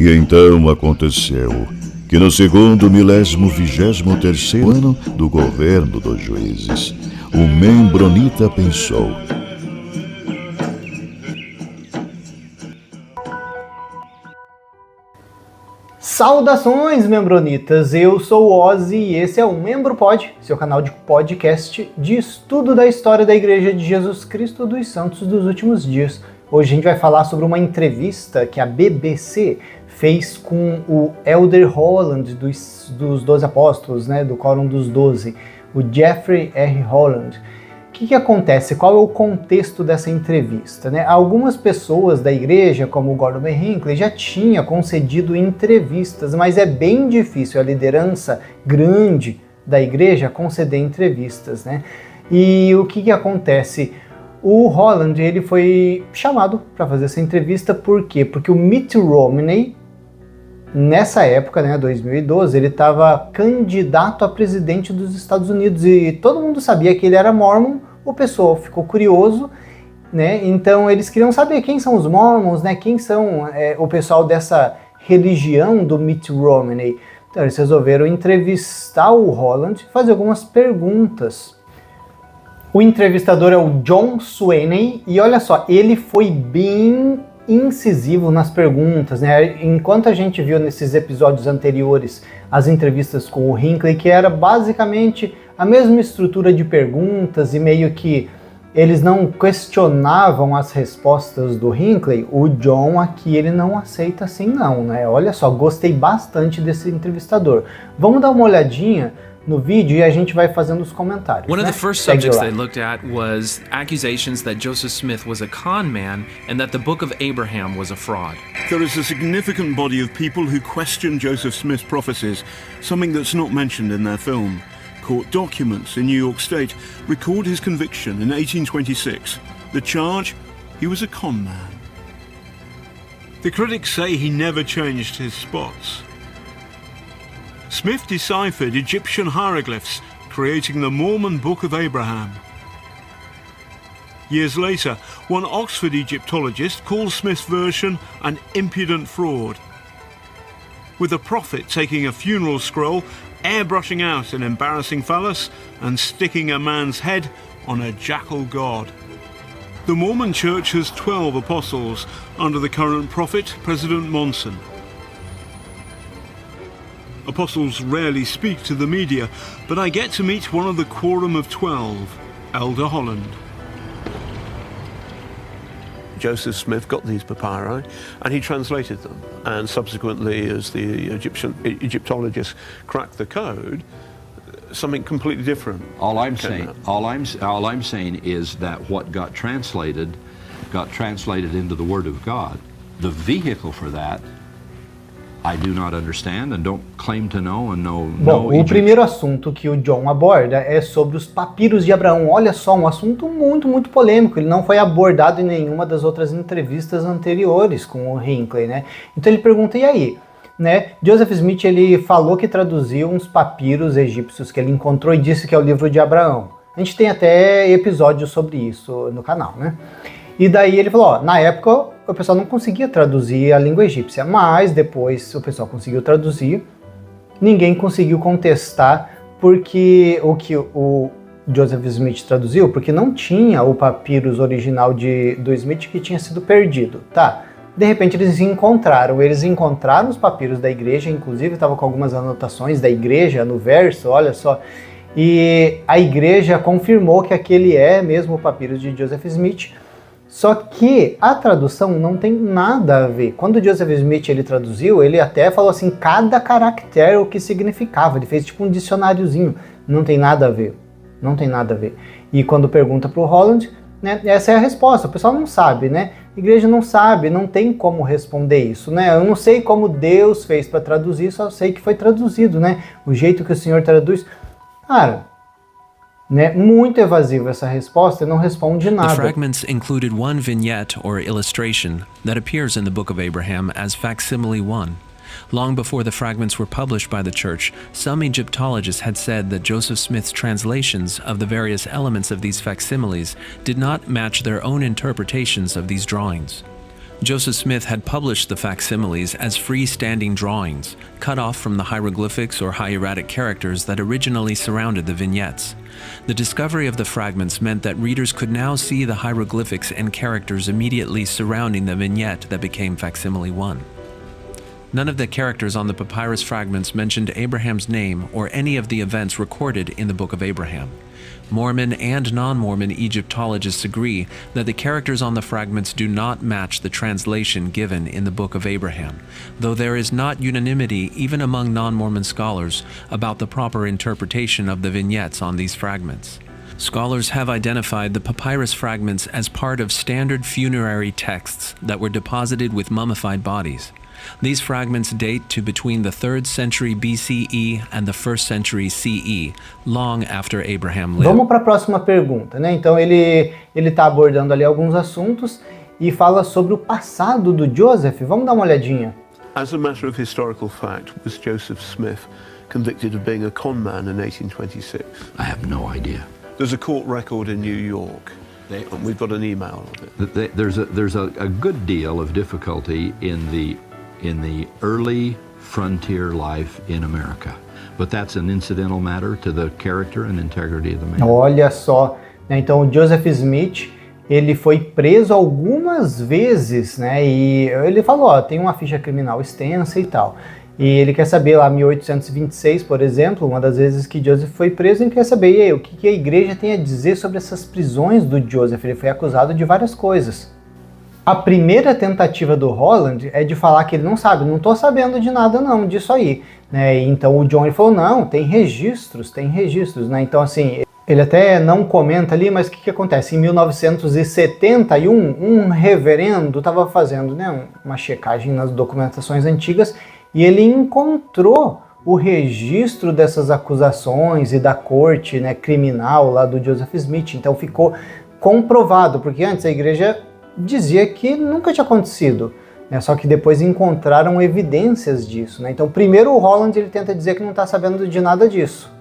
E então aconteceu que no segundo 1023º ano do governo dos juízes, o membronita pensou: Saudações, membronitas! Eu sou o Ozzy e esse é o MembroPod, seu canal de podcast de estudo da história da Igreja de Jesus Cristo dos Santos dos Últimos Dias. Hoje a gente vai falar sobre uma entrevista que a BBC fez com o Elder Holland dos 12 Apóstolos, né, do Quórum dos 12, o Jeffrey R. Holland. O que acontece? Qual é o contexto dessa entrevista, né? Algumas pessoas da igreja, como o Gordon B. Hinckley, já tinha concedido entrevistas, mas é bem difícil a liderança grande da igreja conceder entrevistas, né? E o que acontece? O Holland, ele foi chamado para fazer essa entrevista, por quê? Porque o Mitt Romney, nessa época, né, 2012, ele estava candidato a presidente dos Estados Unidos e todo mundo sabia que ele era mormon. O pessoal ficou curioso, né? Então eles queriam saber quem são os mormons, né? Quem são o pessoal dessa religião do Mitt Romney. Então eles resolveram entrevistar o Holland, fazer algumas perguntas. O entrevistador é o John Sweeney e olha só, ele foi bem incisivo nas perguntas, né? Enquanto a gente viu nesses episódios anteriores as entrevistas com o Hinckley, que era basicamente a mesma estrutura de perguntas e meio que eles não questionavam as respostas do Hinckley, o John aqui ele não aceita assim não, né? Olha só, gostei bastante desse entrevistador. Vamos dar uma olhadinha no vídeo e a gente vai fazendo os comentários. One né? of the first subjects they looked at was accusations that Joseph Smith was a con man and that the Book of Abraham was a fraud. There is a significant body of people who question Joseph Smith's prophecies, something that's not mentioned in their film. Court documents in New York State record his conviction in 1826. The charge? He was a con man. The critics say he never changed his spots. Smith deciphered Egyptian hieroglyphs, creating the Mormon Book of Abraham. Years later, one Oxford Egyptologist calls Smith's version an impudent fraud, with a prophet taking a funeral scroll, airbrushing out an embarrassing phallus, and sticking a man's head on a jackal god. The Mormon Church has 12 apostles under the current prophet, President Monson. Apostles rarely speak to the media, but I get to meet one of the Quorum of 12, Elder Holland. Joseph Smith got these papyri and he translated them, and subsequently, as the Egyptologists cracked the code, something completely different. All I'm saying is that what got translated into the Word of God. The vehicle for that I do not understand and don't claim to know and know. Bom, o primeiro assunto que o John aborda é sobre os papiros de Abraão. Olha só, um assunto muito polêmico. Ele não foi abordado em nenhuma das outras entrevistas anteriores com o Hinckley, né? Então ele pergunta, e aí? Né? Joseph Smith, ele falou que traduziu uns papiros egípcios que ele encontrou e disse que é o livro de Abraão. A gente tem até episódios sobre isso no canal, né? E daí ele falou, ó, na época o pessoal não conseguia traduzir a língua egípcia, mas depois o pessoal conseguiu traduzir, ninguém conseguiu contestar porque o que o Joseph Smith traduziu, porque não tinha o papyrus original do Smith que tinha sido perdido, tá? De repente eles encontraram os papiros da igreja, inclusive estava com algumas anotações da igreja no verso, olha só, e a igreja confirmou que aquele é mesmo o papiro de Joseph Smith. Só que a tradução não tem nada a ver. Quando o Joseph Smith ele traduziu, ele até falou assim, cada caractere o que significava. Ele fez tipo um dicionáriozinho. Não tem nada a ver. Não tem nada a ver. E quando pergunta para o Holland, né, essa é a resposta. O pessoal não sabe, né? A igreja não sabe, não tem como responder isso, né? Eu não sei como Deus fez para traduzir, só sei que foi traduzido, né? O jeito que o Senhor traduz. Cara, né? Muito evasiva essa resposta, não responde nada. The fragments included one vignette or illustration that appears in the Book of Abraham as facsimile 1. Long before the fragments were published by the church, some Egyptologists had said that Joseph Smith's translations of the various elements of these facsimiles did not match their own interpretations of these drawings. Joseph Smith had published the facsimiles as freestanding drawings, cut off from the hieroglyphics or hieratic characters that originally surrounded the vignettes. The discovery of the fragments meant that readers could now see the hieroglyphics and characters immediately surrounding the vignette that became facsimile 1. None of the characters on the papyrus fragments mentioned Abraham's name or any of the events recorded in the Book of Abraham. Mormon and non-Mormon Egyptologists agree that the characters on the fragments do not match the translation given in the Book of Abraham, though there is not unanimity even among non-Mormon scholars about the proper interpretation of the vignettes on these fragments. Scholars have identified the papyrus fragments as part of standard funerary texts that were deposited with mummified bodies. These fragments date to between the 3rd century BCE and the 1st century CE, long after Abraham lived. Vamos para a próxima pergunta, né? Então ele está abordando ali alguns assuntos e fala sobre o passado do Joseph. Vamos dar uma olhadinha. As a matter of historical fact, was Joseph Smith convicted of being a con man in 1826? I have no idea. There's a court record in New York. And we've got an email of it. There's a good deal of difficulty in the early frontier life in America. But that's an incidental matter to the character and integrity of the man. Olha só, né? Então o Joseph Smith, ele foi preso algumas vezes, né? E ele falou, ó, tem uma ficha criminal extensa e tal. E ele quer saber lá, 1826, por exemplo, uma das vezes que Joseph foi preso, ele quer saber, e aí, o que a igreja tem a dizer sobre essas prisões do Joseph? Ele foi acusado de várias coisas. A primeira tentativa do Holland é de falar que ele não sabe, não estou sabendo de nada não, disso aí, né? Então o John ele falou, não, tem registros, né? Então assim, ele até não comenta ali, mas o que acontece? Em 1971, um reverendo estava fazendo, né, uma checagem nas documentações antigas e ele encontrou o registro dessas acusações e da corte, né, criminal lá do Joseph Smith. Então ficou comprovado, porque antes a igreja dizia que nunca tinha acontecido, né? Só que depois encontraram evidências disso, né? Então primeiro o Holland ele tenta dizer que não está sabendo de nada disso.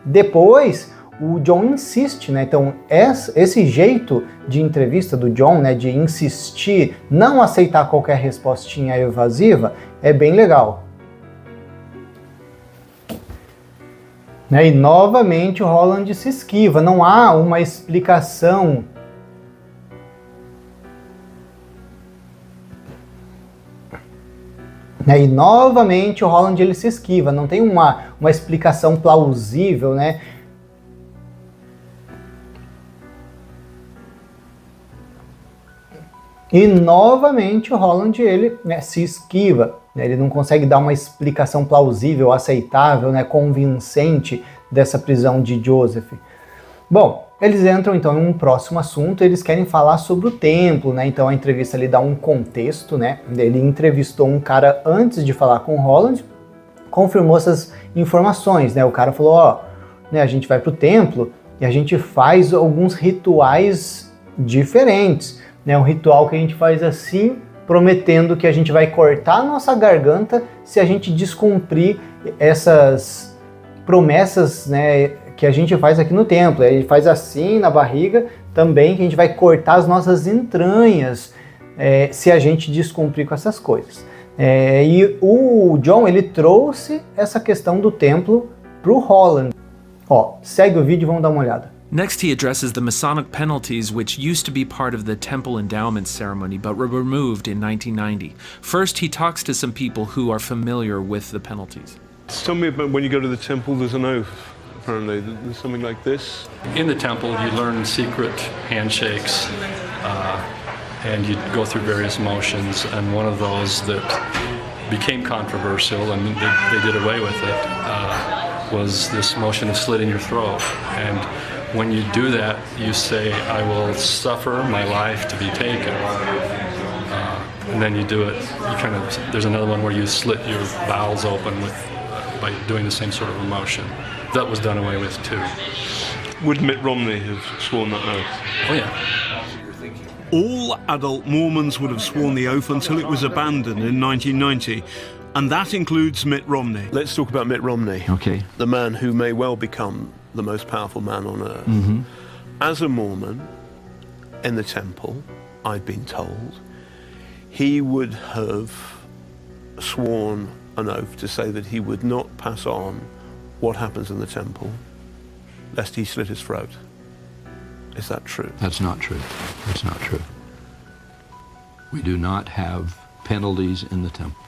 Depois o John insiste, né? Então esse jeito de entrevista do John, né, de insistir, não aceitar qualquer respostinha evasiva, é bem legal. Né? E novamente o Holland se esquiva, não há uma explicação E novamente o Holland ele se esquiva, não tem uma explicação plausível, né? E novamente o Holland ele, né, se esquiva, né? Ele não consegue dar uma explicação plausível, aceitável, né, convincente dessa prisão de Joseph. Bom, eles entram então em um próximo assunto, eles querem falar sobre o templo, né? Então a entrevista ali dá um contexto, né? Ele entrevistou um cara antes de falar com o Holland, confirmou essas informações, né? O cara falou, ó, né, a gente vai pro templo e a gente faz alguns rituais diferentes, né? Um ritual que a gente faz assim, prometendo que a gente vai cortar a nossa garganta se a gente descumprir essas promessas, né, que a gente faz aqui no templo. Ele faz assim na barriga também, que a gente vai cortar as nossas entranhas se a gente descumprir com essas coisas. E o John ele trouxe essa questão do templo para o Holland. Ó, segue o vídeo e vamos dar uma olhada. Next, he addresses the Masonic penalties which used to be part of the temple endowment ceremony but were removed in 1990. First, he talks to some people who are familiar with the penalties. Tell me about when you go to the temple, there's an oath. Apparently, there's something like this. In the temple, you learn secret handshakes, and you go through various motions. And one of those that became controversial, and they did away with it, was this motion of slitting your throat. And when you do that, you say, "I will suffer my life to be taken." And then you do it. There's another one where you slit your bowels open by doing the same sort of a motion. That was done away with too. Would Mitt Romney have sworn that oath? Oh yeah. All adult Mormons would have sworn the oath until it was abandoned in 1990, and that includes Mitt Romney. Let's talk about Mitt Romney. Okay. The man who may well become the most powerful man on earth. Mm-hmm. As a Mormon in the temple, I've been told, he would have sworn an oath to say that he would not pass on what happens in the temple, lest he slit his throat. Is that true? That's not true. That's not true. We do not have penalties in the temple.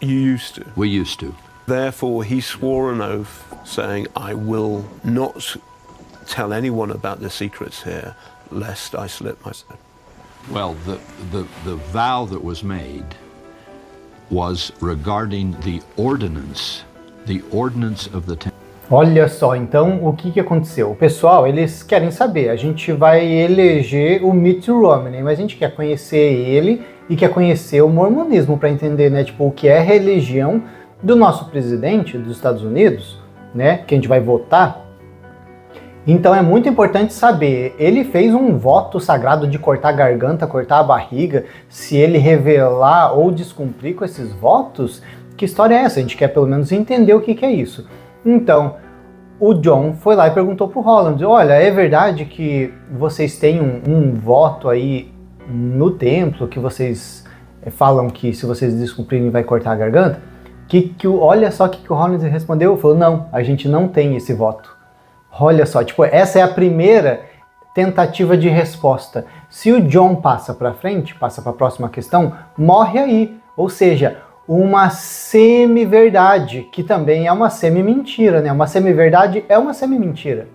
You used to. We used to. Therefore, he swore an oath saying, I will not tell anyone about the secrets here, lest I slit my throat. Well, the vow that was made was regarding the ordinance of the temple. Olha só, então o que aconteceu? O pessoal, eles querem saber, a gente vai eleger o Mitt Romney, mas a gente quer conhecer ele e quer conhecer o mormonismo para entender, né, tipo, o que é a religião do nosso presidente dos Estados Unidos, né, que a gente vai votar. Então é muito importante saber, ele fez um voto sagrado de cortar a garganta, cortar a barriga, se ele revelar ou descumprir com esses votos, que história é essa? A gente quer pelo menos entender o que é isso. Então, o John foi lá e perguntou pro Holland, olha, é verdade que vocês têm um voto aí no templo, que vocês falam que se vocês descumprirem vai cortar a garganta? Olha só o que o Holland respondeu, falou, não, a gente não tem esse voto. Olha só, tipo, essa é a primeira tentativa de resposta. Se o John passa para frente, passa para a próxima questão, morre aí. Ou seja, uma semi-verdade, que também é uma semi-mentira, né? Uma semi-verdade é uma semi-mentira.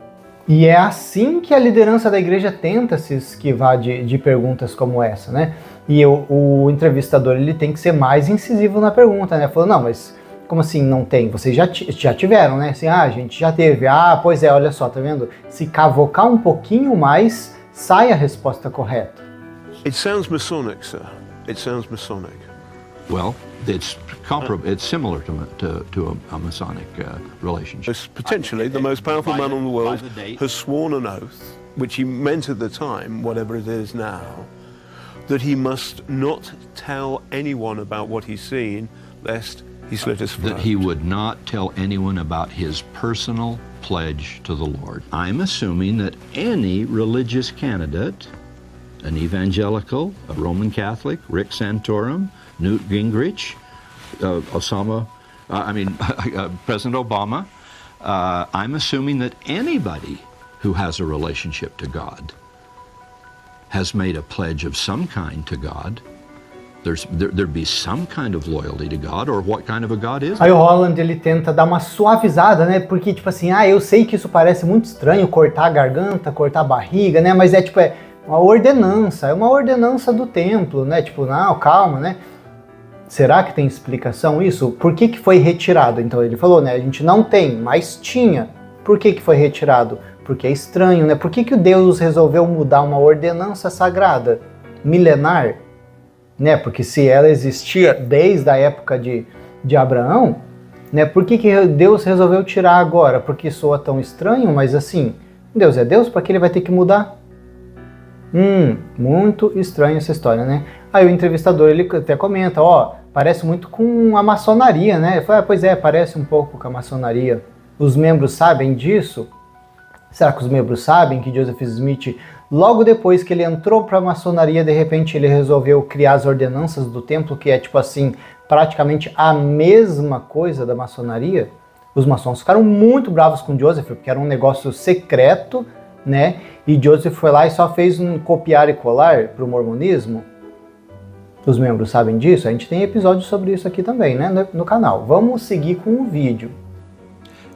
E é assim que a liderança da igreja tenta se esquivar de perguntas como essa, né? E o entrevistador, ele tem que ser mais incisivo na pergunta, né? Falou, não, mas como assim não tem? Vocês já tiveram, né? Assim, a gente já teve. Pois é, olha só, tá vendo? Se cavocar um pouquinho mais, sai a resposta correta. It sounds Masonic, sir. It sounds Masonic. Well, it's comparable. It's similar to a Masonic relationship. Potentially, the most powerful man in the world has sworn an oath, which he meant at the time, whatever it is now, that he must not tell anyone about what he's seen, lest he slit his throat. That he would not tell anyone about his personal pledge to the Lord. I'm assuming that any religious candidate, an evangelical, a Roman Catholic, Rick Santorum, Newt Gingrich, President Obama, I'm assuming that anybody who has a relationship to God has made a pledge of some kind to God. There'd be some kind of loyalty to God, or what kind of a God is? Aí o Holland, ele tenta dar uma suavizada, né? Porque, tipo assim, eu sei que isso parece muito estranho, cortar a garganta, cortar a barriga, né? Mas é uma ordenança do templo, né? Tipo, não, calma, né? Será que tem explicação isso? Por que foi retirado? Então ele falou, né? A gente não tem, mas tinha. Por que foi retirado? Porque é estranho, né? Por que o Deus resolveu mudar uma ordenança sagrada, milenar? Né? Porque se ela existia desde a época de Abraão, né? Por que Deus resolveu tirar agora? Porque soa tão estranho, mas assim, Deus é Deus, para que ele vai ter que mudar? Muito estranho essa história, né? Aí o entrevistador, ele até comenta, parece muito com a maçonaria, né? Ele fala, pois é, parece um pouco com a maçonaria. Os membros sabem disso? Será que os membros sabem que Joseph Smith, logo depois que ele entrou para a maçonaria, de repente ele resolveu criar as ordenanças do templo, que é tipo assim, praticamente a mesma coisa da maçonaria? Os maçons ficaram muito bravos com Joseph, porque era um negócio secreto, né? E Joseph foi lá e só fez um copiar e colar para o mormonismo. Os membros sabem disso? A gente tem episódio sobre isso aqui também, né, no canal. Vamos seguir com o vídeo.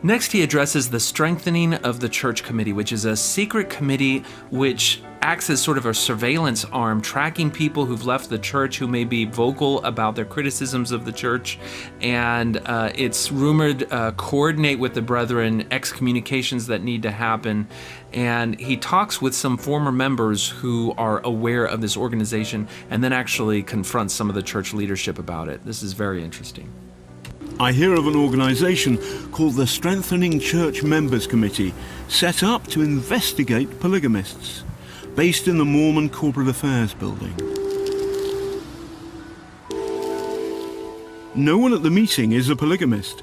Next, he addresses the strengthening of the Church Committee, which is a secret committee which acts as sort of a surveillance arm, tracking people who've left the church who may be vocal about their criticisms of the church, and it's rumored coordinate with the brethren excommunications that need to happen. And he talks with some former members who are aware of this organization and then actually confronts some of the church leadership about it. This is very interesting. I hear of an organisation called the Strengthening Church Members Committee, set up to investigate polygamists, based in the Mormon Corporate Affairs Building. No one at the meeting is a polygamist,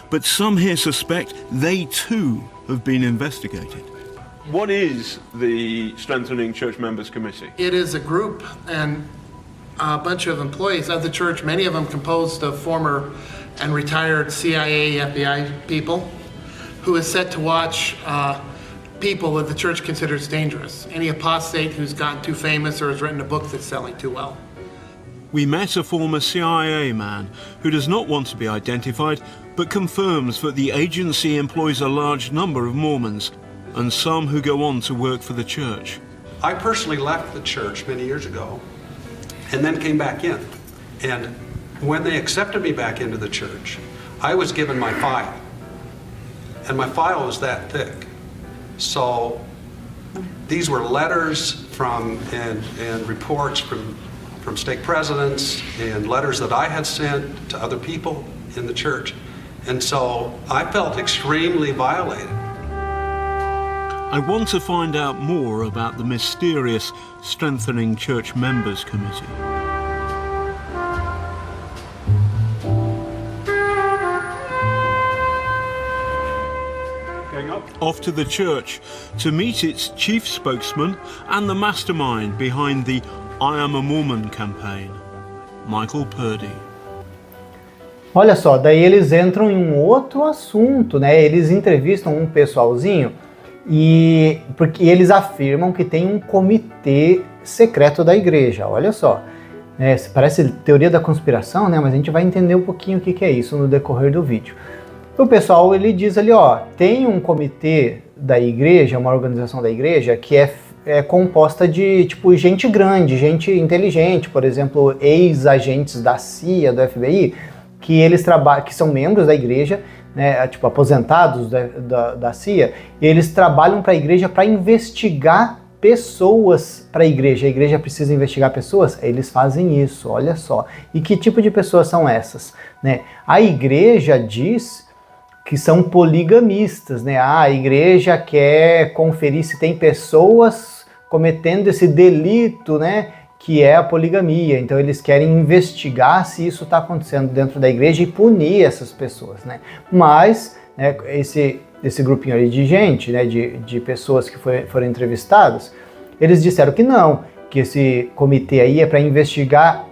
but some here suspect they too have been investigated. What is the Strengthening Church Members Committee? It is a group, and a bunch of employees of the church, many of them composed of former and retired CIA, FBI people, who is set to watch people that the church considers dangerous. Any apostate who's gotten too famous or has written a book that's selling too well. We met a former CIA man who does not want to be identified, but confirms that the agency employs a large number of Mormons, and some who go on to work for the church. I personally left the church many years ago and then came back in. And when they accepted me back into the church, I was given my file. And my file was that thick. So these were letters from and reports from stake presidents and letters that I had sent to other people in the church. And so I felt extremely violated. I want to find out more about the mysterious Strengthening Church Members Committee. Off to the church to meet its chief spokesman and the mastermind behind the I Am a Mormon campaign, Michael Purdy. Olha só, daí eles entram em um outro assunto, né? Eles entrevistam um pessoalzinho porque eles afirmam que tem um comitê secreto da igreja. Olha só, parece teoria da conspiração, né? Mas a gente vai entender um pouquinho o que é isso no decorrer do vídeo. O pessoal, ele diz ali, ó, tem um comitê da igreja, uma organização da igreja que é composta de, tipo, gente grande, gente inteligente, por exemplo, ex-agentes da CIA, do FBI, que eles trabalham, que são membros da igreja, né, tipo, aposentados da CIA, e eles trabalham para a igreja para investigar pessoas para a igreja precisa investigar pessoas, eles fazem isso, olha só. E que tipo de pessoas são essas, né? A igreja diz que são poligamistas, né? A igreja quer conferir se tem pessoas cometendo esse delito, né? Que é a poligamia. Então eles querem investigar se isso está acontecendo dentro da igreja e punir essas pessoas, né? Mas, né, esse grupinho ali de gente, né, de pessoas que foram entrevistadas, eles disseram que não, que esse comitê aí é para investigar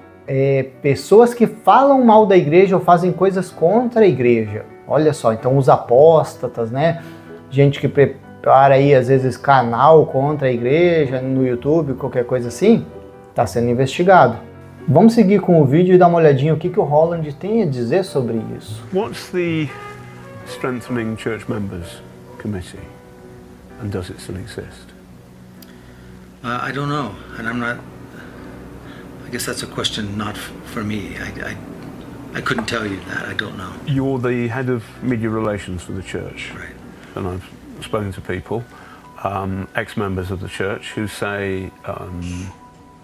pessoas que falam mal da igreja ou fazem coisas contra a igreja. Olha só, então os apóstatas, né? Gente que prepara aí, às vezes, canal contra a igreja no YouTube, qualquer coisa assim, está sendo investigado. Vamos seguir com o vídeo e dar uma olhadinha o que o Holland tem a dizer sobre isso. What's the Strengthening Church Members Committee, and does it still exist? I don't know, and I'm not. I guess that's a question not for me. I couldn't tell you that. I don't know. You're the head of media relations for the church, Right. and I've spoken to people, ex-members of the church, who say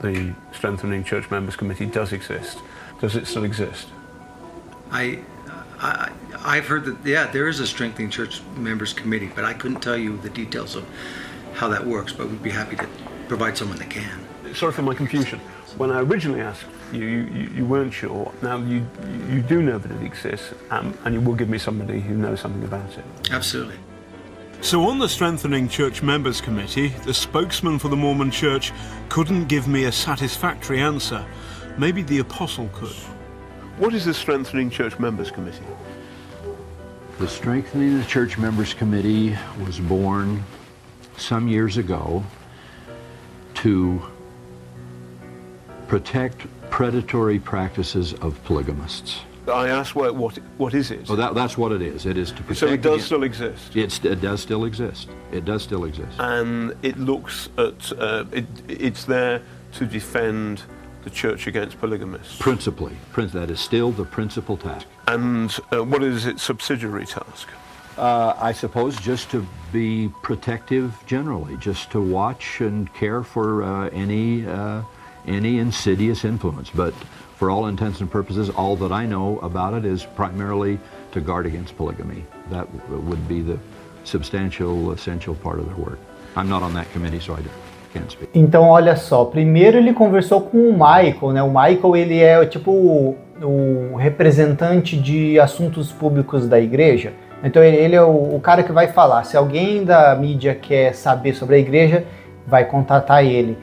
the Strengthening Church Members Committee does exist. Does it still exist? I've heard that, yeah, there is a Strengthening Church Members Committee, but I couldn't tell you the details of how that works, but we'd be happy to provide someone that can. Sorry for my confusion. When I originally asked you weren't sure. Now you do know that it exists, and you will give me somebody who knows something about it. Absolutely. So on the Strengthening Church Members Committee, the spokesman for the Mormon Church couldn't give me a satisfactory answer. Maybe the apostle could. What is the Strengthening Church Members Committee? The Strengthening the Church Members Committee was born some years ago to protect predatory practices of polygamists. I asked what is it? Oh, that's what it is. It is to protect. So it does still exist? It does still exist. It does still exist. And it looks at, it's there to defend the church against polygamists? Principally. That is still the principal task. And what is its subsidiary task? I suppose just to be protective generally, just to watch and care for any insidious influence. But for all intents and purposes, all that I know about it is primarily to guard against polygamy. That would be the substantial, essential part of their work. I'm not on that committee, so I can't speak. Então, olha só, primeiro ele conversou com o Michael, né? O Michael, ele é tipo o representante de assuntos públicos da igreja. Então ele é o cara que vai falar. Se alguém da mídia quer saber sobre a igreja, vai contatar ele.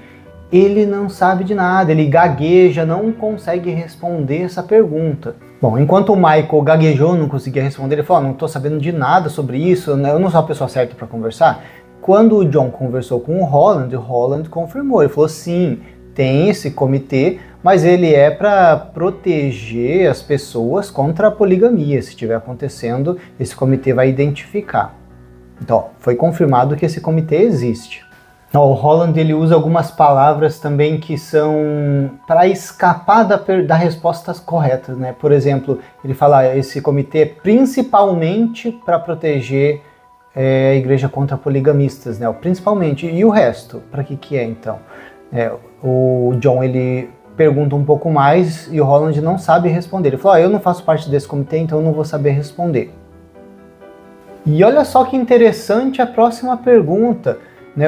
ele não sabe de nada, ele gagueja, não consegue responder essa pergunta. Bom, enquanto o Michael gaguejou, não conseguia responder, ele falou, não estou sabendo de nada sobre isso, eu não sou a pessoa certa para conversar. Quando o John conversou com o Holland confirmou, ele falou, sim, tem esse comitê, mas ele é para proteger as pessoas contra a poligamia. Se estiver acontecendo, esse comitê vai identificar. Então, foi confirmado que esse comitê existe. O Holland ele usa algumas palavras também que são para escapar da respostas corretas, né? Por exemplo, ele fala esse comitê principalmente para proteger a igreja contra poligamistas, né? Principalmente. E o resto? Para que é então? O John ele pergunta um pouco mais e o Holland não sabe responder. Ele falou, eu não faço parte desse comitê, então eu não vou saber responder. E olha só que interessante a próxima pergunta.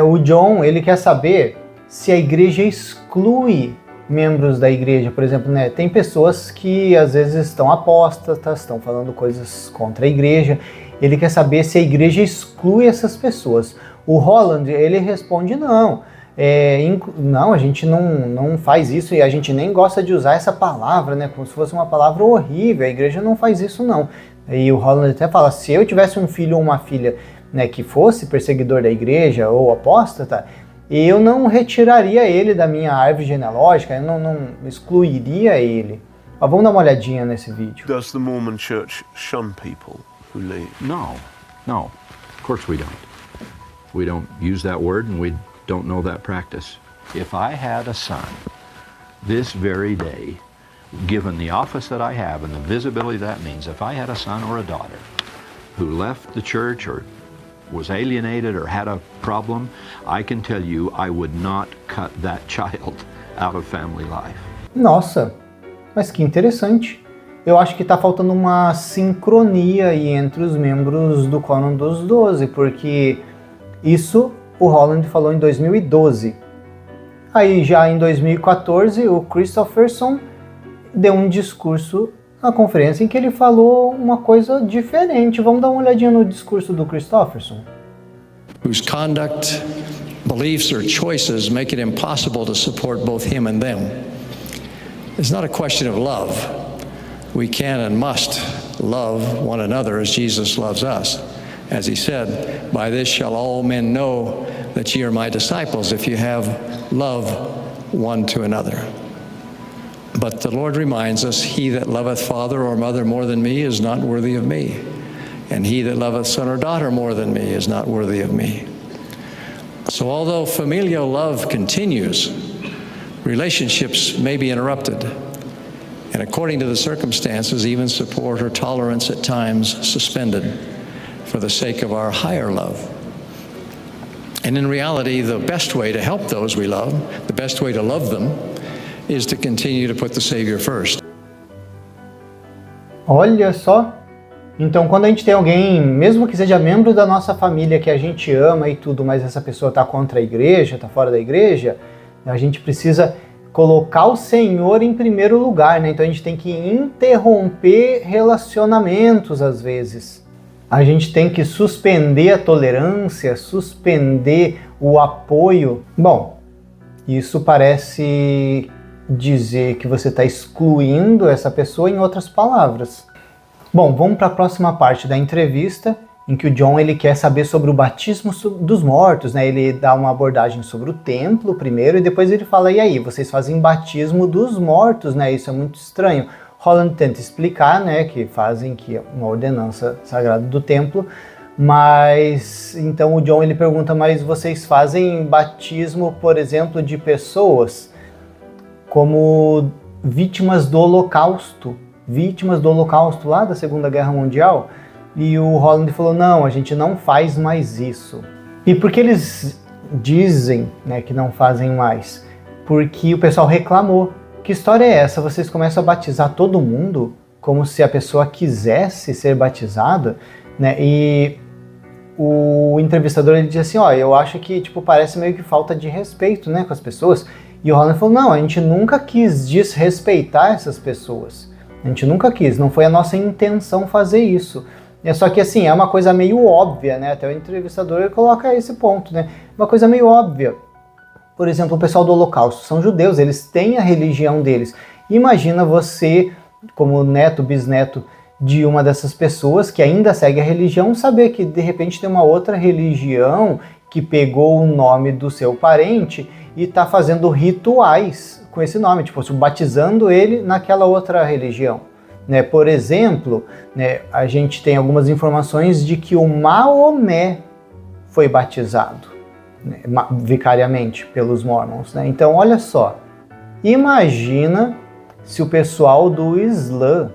O John ele quer saber se a igreja exclui membros da igreja. Por exemplo, tem pessoas que às vezes estão apóstatas, estão falando coisas contra a igreja. Ele quer saber se a igreja exclui essas pessoas. O Holland ele responde não. Não, a gente não faz isso e a gente nem gosta de usar essa palavra, né? Como se fosse uma palavra horrível. A igreja não faz isso não. E o Holland até fala, se eu tivesse um filho ou uma filha, né, que fosse perseguidor da igreja ou apóstata, eu não retiraria ele da minha árvore genealógica, eu não excluiria ele. Vamos dar uma olhadinha nesse vídeo. Does the Mormon Church shun people who leave? No, of course we don't. We don't use that word and we don't know that practice. If I had a son this very day, given the office that I have and the visibility that means, if I had a son or a daughter who left the church or was alienated or had a problem, I can tell you I would not cut that child out of family life. Nossa, mas que interessante. Eu acho que está faltando uma sincronia aí entre os membros do Quórum dos 12, porque isso o Holland falou em 2012. Aí já em 2014 o Christofferson deu um discurso na conferência em que ele falou uma coisa diferente. Vamos dar uma olhadinha no discurso do Christofferson. Whose conduct, beliefs or choices make it impossible to support both him and them. It's not a question of love. We can and must love one another as Jesus loves us. As he said, by this shall all men know that ye are my disciples, if you have love one to another. But the Lord reminds us, he that loveth father or mother more than me is not worthy of me. And he that loveth son or daughter more than me is not worthy of me. So although familial love continues, relationships may be interrupted. And according to the circumstances, even support or tolerance at times suspended for the sake of our higher love. And in reality, the best way to help those we love, the best way to love them, is to continue to put the Savior first. Olha só. Então, quando a gente tem alguém, mesmo que seja membro da nossa família, que a gente ama e tudo, mas essa pessoa está contra a igreja, está fora da igreja, a gente precisa colocar o Senhor em primeiro lugar, né? Então a gente tem que interromper relacionamentos às vezes. A gente tem que suspender a tolerância, suspender o apoio. Bom, isso parece dizer que você está excluindo essa pessoa, em outras palavras. Bom, vamos para a próxima parte da entrevista, em que o John ele quer saber sobre o batismo dos mortos, né? Ele dá uma abordagem sobre o templo primeiro e depois ele fala, e aí, vocês fazem batismo dos mortos, né? Isso é muito estranho. Holland tenta explicar, né, que fazem que é uma ordenança sagrada do templo, mas então o John ele pergunta, mas vocês fazem batismo, por exemplo, de pessoas como vítimas do Holocausto lá da Segunda Guerra Mundial? E o Holland falou, não, a gente não faz mais isso. E por que eles dizem, né, que não fazem mais? Porque o pessoal reclamou. Que história é essa? Vocês começam a batizar todo mundo como se a pessoa quisesse ser batizada, né? E o entrevistador ele disse assim, eu acho que parece meio que falta de respeito, né, com as pessoas. E o Holland falou, não, a gente nunca quis desrespeitar essas pessoas. A gente nunca quis, não foi a nossa intenção fazer isso. É só que assim, é uma coisa meio óbvia, né? Até o entrevistador ele coloca esse ponto, né? Uma coisa meio óbvia. por exemplo, o pessoal do Holocausto, são judeus, eles têm a religião deles. Imagina você, como neto, bisneto de uma dessas pessoas que ainda segue a religião, saber que de repente tem uma outra religião que pegou o nome do seu parente e está fazendo rituais com esse nome, tipo, batizando ele naquela outra religião. Né? Por exemplo, né, a gente tem algumas informações de que o Maomé foi batizado, né, vicariamente pelos Mormons. Né? Então, olha só, imagina se o pessoal do Islã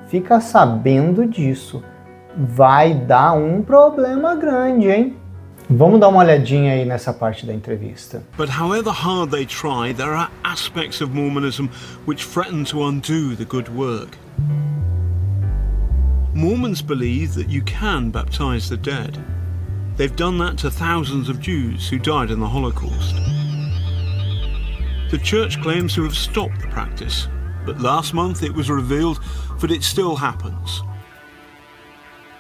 fica sabendo disso. Vai dar um problema grande, hein? Vamos dar uma olhadinha aí nessa parte da entrevista. But however hard they try, there are aspects of Mormonism which threaten to undo the good work. Mormons believe that you can baptize the dead. They've done that to thousands of Jews who died in the Holocaust. The church claims to have stopped the practice, but last month it was revealed that it still happens.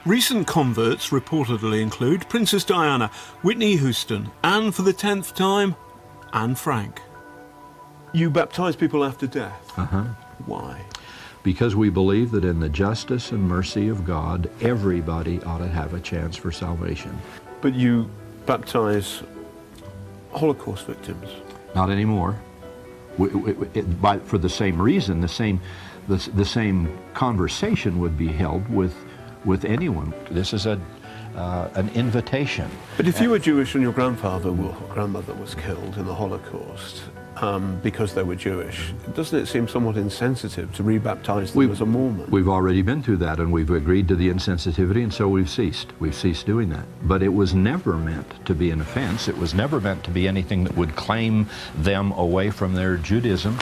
Recent converts reportedly include Princess Diana, Whitney Houston, and for the 10th time, Anne Frank. You baptize people after death? Why? Because we believe that in the justice and mercy of God, everybody ought to have a chance for salvation. But you baptize Holocaust victims? Not anymore. For the same reason, the same conversation would be held with anyone. This is an invitation. But if you were Jewish and your grandfather or grandmother was killed in the Holocaust because they were Jewish, doesn't it seem somewhat insensitive to rebaptize them as a Mormon? We've already been through that, and we've agreed to the insensitivity, and so we've ceased. We've ceased doing that. But it was never meant to be an offense. It was never meant to be anything that would claim them away from their Judaism.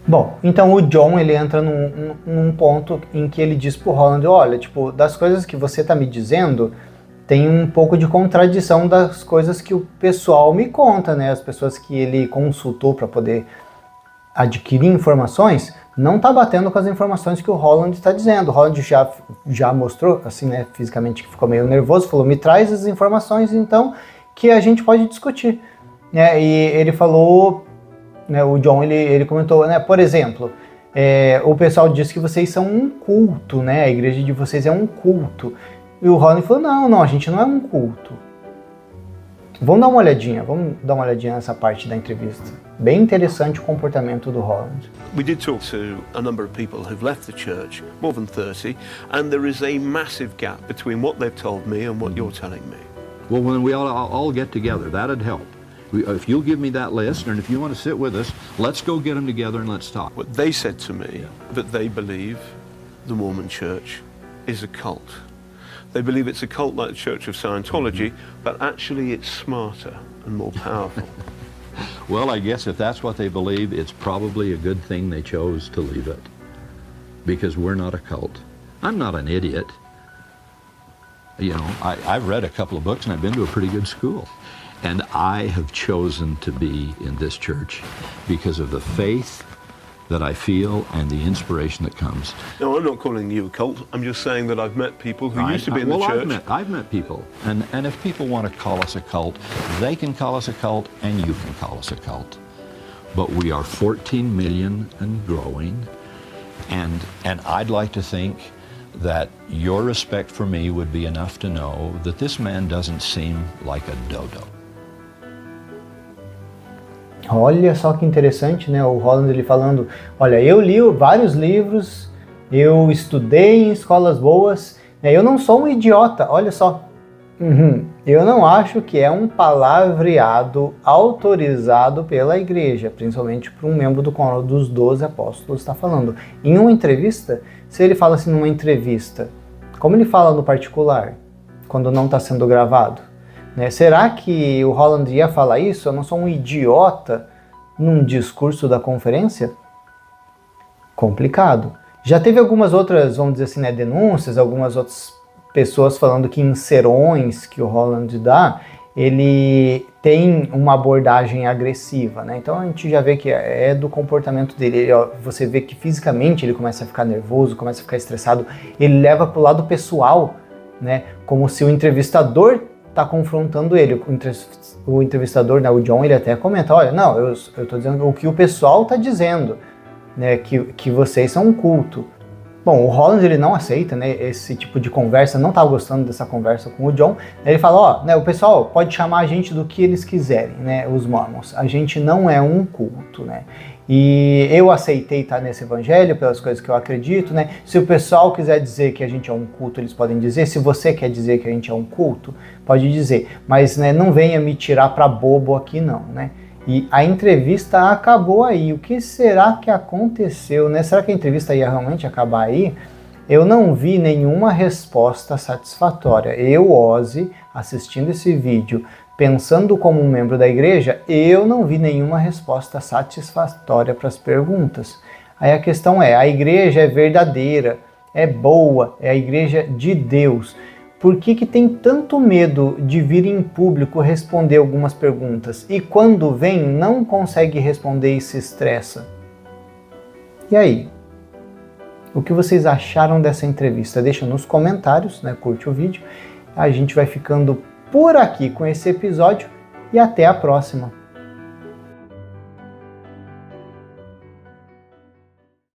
Bom, então o John, ele entra num ponto em que ele diz pro Holland, olha, tipo, das coisas que você tá me dizendo, tem um pouco de contradição das coisas que o pessoal me conta, né? As pessoas que ele consultou para poder adquirir informações, não tá batendo com as informações que o Holland está dizendo. O Holland já mostrou, assim, né, fisicamente, que ficou meio nervoso, falou, me traz as informações, então, que a gente pode discutir. Né? E ele falou... Né, o John, ele comentou, né, por exemplo, o pessoal diz que vocês são um culto, né, a igreja de vocês é um culto. E o Holland falou, não, a gente não é um culto. Vamos dar uma olhadinha nessa parte da entrevista. Bem interessante o comportamento do Holland. We did talk to a number of people who've left the church, more than 30, and there is a massive gap between what they've told me and what you're telling me. Well, when we all get together, that'd help. If you'll give me that list, and if you want to sit with us, let's go get them together and let's talk. But they said to me that they believe the Mormon Church is a cult. They believe it's a cult like the Church of Scientology, but actually it's smarter and more powerful. Well, I guess if that's what they believe, it's probably a good thing they chose to leave it. Because we're not a cult. I'm not an idiot. You know, I've read a couple of books and I've been to a pretty good school. And I have chosen to be in this church because of the faith that I feel and the inspiration that comes. No, I'm not calling you a cult. I'm just saying that I've met people who used to be in the church. I've met people. And if people want to call us a cult, they can call us a cult and you can call us a cult. But we are 14 million and growing. And I'd like to think that your respect for me would be enough to know that this man doesn't seem like a dodo. Olha só que interessante, né? O Holland, ele falando, olha, eu li vários livros, eu estudei em escolas boas, né? Eu não sou um idiota, olha só. Eu não acho que é um palavreado autorizado pela igreja, principalmente para um membro do Coro dos 12 Apóstolos está falando. Em uma entrevista, se ele fala assim numa entrevista, como ele fala no particular, quando não está sendo gravado? Né? Será que o Holland ia falar isso? Eu não sou um idiota num discurso da conferência? Complicado. Já teve algumas outras, vamos dizer assim, né, denúncias, algumas outras pessoas falando que em serões que o Holland dá, ele tem uma abordagem agressiva, né? Então a gente já vê que é do comportamento dele. Você vê que fisicamente ele começa a ficar nervoso, começa a ficar estressado, ele leva para o lado pessoal, né? Como se o entrevistador tá confrontando ele. O entrevistador, né, o John, ele até comenta, olha, não, eu tô dizendo o que o pessoal tá dizendo, né, que vocês são um culto. Bom, o Holland, ele não aceita, né, esse tipo de conversa, não estava gostando dessa conversa com o John. Ele fala, ó, né, o pessoal pode chamar a gente do que eles quiserem, né, os Mormons. A gente não é um culto, né. E eu aceitei estar nesse evangelho pelas coisas que eu acredito, né. Se o pessoal quiser dizer que a gente é um culto, eles podem dizer. Se você quer dizer que a gente é um culto, pode dizer. Mas, né, não venha me tirar para bobo aqui não, né. E a entrevista acabou aí. O que será que aconteceu, né? Será que a entrevista ia realmente acabar aí? Eu não vi nenhuma resposta satisfatória. Eu, Ozzy, assistindo esse vídeo, pensando como um membro da igreja, eu não vi nenhuma resposta satisfatória para as perguntas. Aí a questão é, a igreja é verdadeira, é boa, é a igreja de Deus. Por que tem tanto medo de vir em público responder algumas perguntas e quando vem não consegue responder e se estressa? E aí? O que vocês acharam dessa entrevista? Deixa nos comentários, né? Curte o vídeo. A gente vai ficando por aqui com esse episódio e até a próxima.